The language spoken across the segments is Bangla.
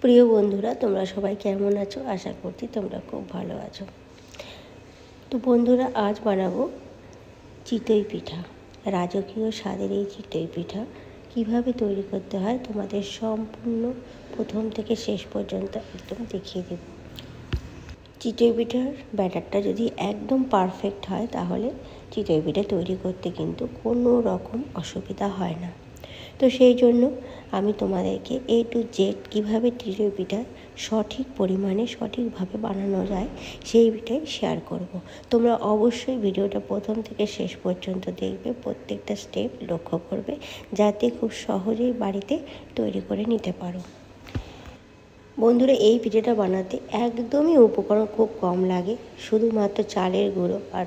প্রিয় বন্ধুরা, তোমরা সবাই কেমন আছো? আশা করছি তোমরা খুব ভালো আছো। তো বন্ধুরা, আজ বানাবো চিতই পিঠা। রাজকীয় স্বাদের এই চিতই পিঠা কীভাবে তৈরি করতে হয় তোমাদের সম্পূর্ণ প্রথম থেকে শেষ পর্যন্ত একদম দেখিয়ে দেব। চিতই পিঠার ব্যাটারটা যদি একদম পারফেক্ট হয় তাহলে চিতই পিঠা তৈরি করতে কিন্তু কোনো রকম অসুবিধা হয় না। তো সেই জন্য আমি তোমাদেরকে A to Z কীভাবে চিতই পিঠা সঠিক পরিমাণে সঠিকভাবে বানানো যায় সেই পিঠাই শেয়ার করব। তোমরা অবশ্যই ভিডিওটা প্রথম থেকে শেষ পর্যন্ত দেখবে, প্রত্যেকটা স্টেপ লক্ষ্য করবে, যাতে খুব সহজেই বাড়িতে তৈরি করে নিতে পারো। বন্ধুরা, এই পিঠাটা বানাতে একদমই উপকরণ খুব কম লাগে, শুধুমাত্র চালের গুঁড়ো আর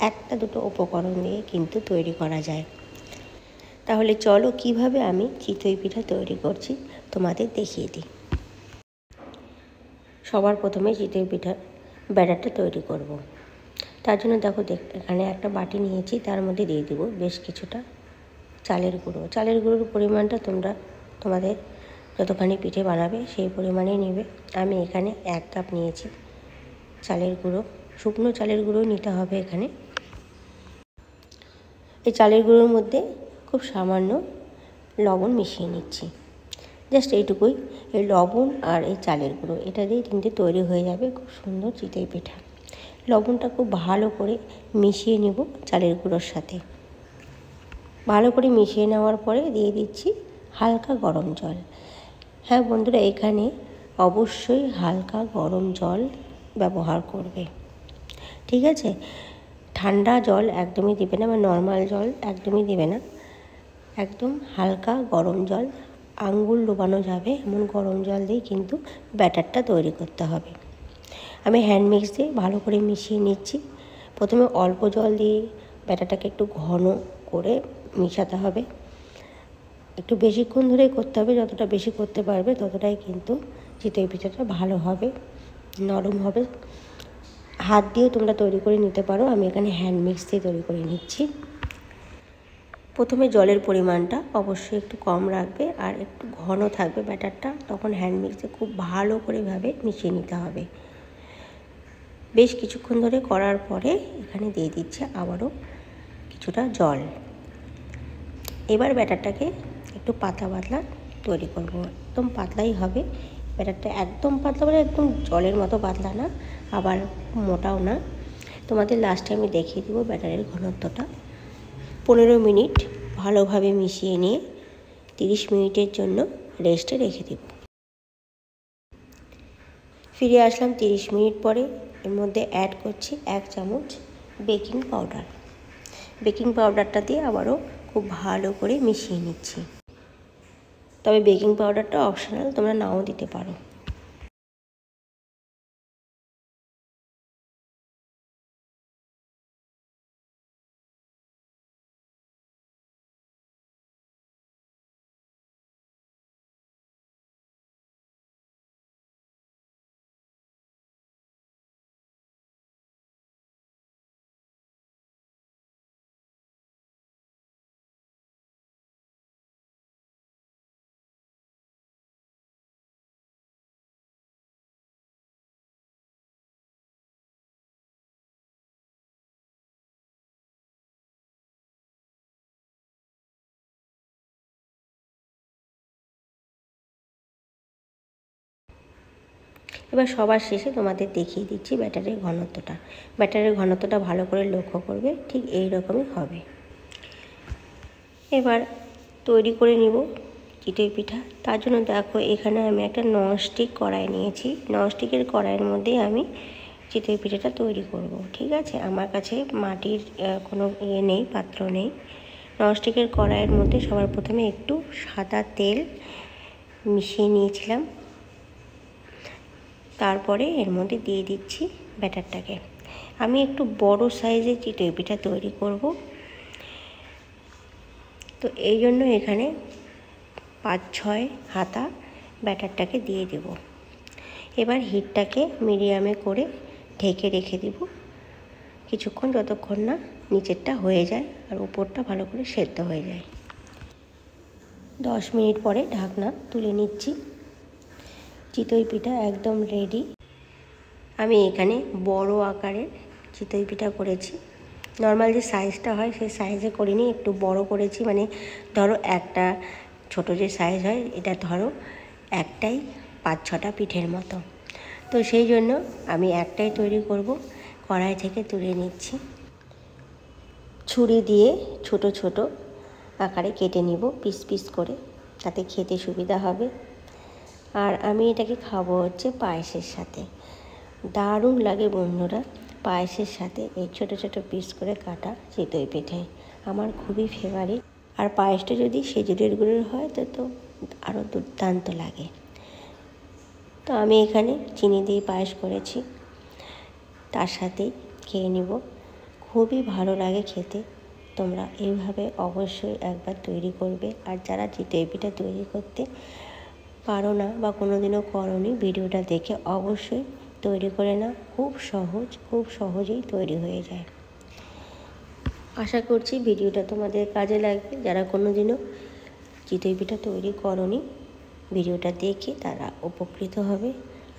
একটা দুটো উপকরণ দিয়ে কিন্তু তৈরি করা যায়। তাহলে চলো কিভাবে আমি চিতই পিঠা তৈরি করছি তোমাদের দেখিয়ে দিই। সবার প্রথমে চিতই পিঠার ব্যাটারটা তৈরি করব। তার জন্য দেখো এখানে একটা বাটি নিয়েছি, তার মধ্যে দিয়ে দেবো বেশ কিছুটা চালের গুঁড়ো। চালের গুঁড়োর পরিমাণটা তোমরা তোমাদের যতখানি পিঠে বানাবে সেই পরিমাণেই নেবে। আমি এখানে 1 কাপ নিয়েছি চালের গুঁড়ো। শুকনো চালের গুঁড়ো নিতে হবে এখানে। এই চালের গুঁড়োর মধ্যে খুব সামান্য লবণ মিশিয়ে নিচ্ছি, জাস্ট এইটুকুই। এই লবণ আর এই চালের গুঁড়ো এটা দিয়ে কিন্তু তৈরি হয়ে যাবে খুব সুন্দর চিতই পিঠা। লবণটা খুব ভালো করে মিশিয়ে নেব চালের গুঁড়োর সাথে। ভালো করে মিশিয়ে নেওয়ার পরে দিয়ে দিচ্ছি হালকা গরম জল। হ্যাঁ বন্ধুরা, এখানে অবশ্যই হালকা গরম জল ব্যবহার করবে, ঠিক আছে? ঠান্ডা জল একদমই দেবে না বা নর্মাল জল একদমই দেবে না, একদম হালকা গরম জল, আঙুল ডোবানো যাবে এমন গরম জল দিয়ে কিন্তু ব্যাটারটা তৈরি করতে হবে। আমি হ্যান্ড মিক্স দিয়ে ভালো করে মিশিয়ে নিচ্ছি। প্রথমে অল্প জল দিয়ে ব্যাটারটাকে একটু ঘন করে মিশাতে হবে। একটু বেশিক্ষণ ধরেই করতে হবে, যতটা বেশি করতে পারবে ততটাই কিন্তু চিতই পিঠাটা ভালো হবে, নরম হবে। হাত দিয়েও তোমরা তৈরি করে নিতে পারো, আমি এখানে হ্যান্ড মিক্স দিয়ে তৈরি করে নিচ্ছি। প্রথমে জলের পরিমাণটা অবশ্যই একটু কম রাখবে আর একটু ঘন থাকবে ব্যাটারটা, তখন হ্যান্ড মিক্সে খুব ভালো করেভাবে মিশিয়ে নিতে হবে। বেশ কিছুক্ষণ ধরে করার পরে এখানে দিয়ে দিচ্ছে আবারও কিছুটা জল। এবার ব্যাটারটাকে একটু পাতলা তৈরি করব, একদম পাতলাই হবে ব্যাটারটা। একদম পাতলা মানে একদম জলের মতো পাতলা না, আবার মোটাও না। তোমাদের লাস্টে আমি দেখিয়ে দেবো ব্যাটারের ঘনত্বটা। 15 মিনিট ভালোভাবে মিশিয়ে নিয়ে 30 মিনিটের জন্য রেস্টে রেখে দেব। ফিরে আসলাম 30 মিনিট পরে। এর মধ্যে অ্যাড করছি 1 চামচ বেকিং পাউডার। বেকিং পাউডারটা দিয়ে আবারও খুব ভালো করে মিশিয়ে নিচ্ছি। তবে বেকিং পাউডারটা অপশনাল, তোমরা নাও দিতে পারো। এবার সবার শেষে তোমাদের দেখিয়ে দিচ্ছি ব্যাটারের ঘনত্বটা। ব্যাটারের ঘনত্বটা ভালো করে লক্ষ্য করবে, ঠিক এই রকমই হবে। এবার তৈরি করে নিব চিতই পিঠা। তার জন্য দেখো এখানে আমি একটা ননস্টিক কড়াই নিয়েছি। ননস্টিকের কড়াইয়ের মধ্যেই আমি চিতই পিঠাটা তৈরি করব, ঠিক আছে? আমার কাছে মাটির কোনো নেই, পাত্র নেই। ননস্টিকের কড়াইয়ের মধ্যে সবার প্রথমে একটু সাদা তেল মিশিয়ে নিয়েছিলাম, তারপরে এর মধ্যে দিয়ে দিচ্ছি ব্যাটারটাকে। আমি একটু বড় সাইজের চিতই পিঠা তৈরি করব, তো এই জন্য এখানে 5-6 হাতা ব্যাটারটাকে দিয়ে দেব। এবার হিটটাকে মিডিয়ামে করে ঢেকে রেখে দেব কিছুক্ষণ, যতক্ষণ না নিচেরটা হয়ে যায় আর উপরটা ভালো করে সেদ্ধ হয়ে যায়। 10 মিনিট পরে ঢাকনা তুলে নিচ্ছি। চিতই পিঠা একদম রেডি। আমি এখানে বড় আকারের চিতই পিঠা করেছি। নর্মাল যে সাইজটা হয় সেই সাইজে করিনি, একটু বড় করেছি। মানে ধরো একটা ছোট যে সাইজ হয়, এটা ধরো একটাই 5-6টা পিঠের মতো। তো সেই জন্য আমি একটাই তৈরি করব। কড়াই থেকে তুলে নিচ্ছি, ছুরি দিয়ে ছোট ছোট আকারে কেটে নিব পিস পিস করে, তাতে খেতে সুবিধা হবে। আর আমি এটাকে খাবো হচ্ছে পায়েসের সাথে। দারুণ লাগে বন্ধুরা পায়েসের সাথে এই ছোট ছোট পিস করে কাটা চিতই পিঠে, আমার খুবই ফেভারিট। আর পায়েসটা যদি খেজুরের গুড়ের হয় তো আরও দুর্দান্ত লাগে। তো আমি এখানে চিনি দিয়ে পায়েস করেছি, তার সাথেই খেয়ে নিব। খুবই ভালো লাগে খেতে। তোমরা এইভাবে অবশ্যই একবার তৈরি করবে। আর যারা চিতই পিঠা তৈরি করতে পারো না বা কোনো দিনও করোনি, ভিডিওটা দেখে অবশ্যই তৈরি করে নাও। খুব সহজ, খুব সহজেই তৈরি হয়ে যায়। আশা করছি ভিডিওটা তোমাদের কাজে লাগবে। যারা কোনো দিনও চিতই পিঠা তৈরি করোনি, ভিডিওটা দেখে তারা উপকৃত হবে।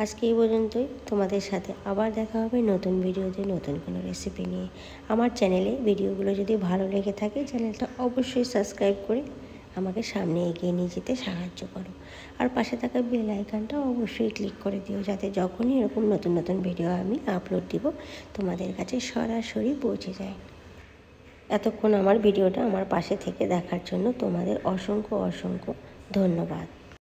আজকে এই পর্যন্তই। তোমাদের সাথে আবার দেখা হবে নতুন ভিডিওতে, নতুন কোনো রেসিপি নিয়ে। আমার চ্যানেলে ভিডিওগুলো যদি ভালো লেগে থাকে, চ্যানেলটা অবশ্যই সাবস্ক্রাইব করে আমাকে সামনে এগিয়ে নিয়ে যেতে সাহায্য করো। আর পাশে থাকা বেল আইকনটা অবশ্যই ক্লিক করে দিও, যাতে যখনই এরকম নতুন নতুন ভিডিও আমি আপলোড দিব তোমাদের কাছে সরাসরি পৌঁছে যায়। এতক্ষণ আমার ভিডিওটা আমার পাশে থেকে দেখার জন্য তোমাদের অসংখ্য অসংখ্য ধন্যবাদ।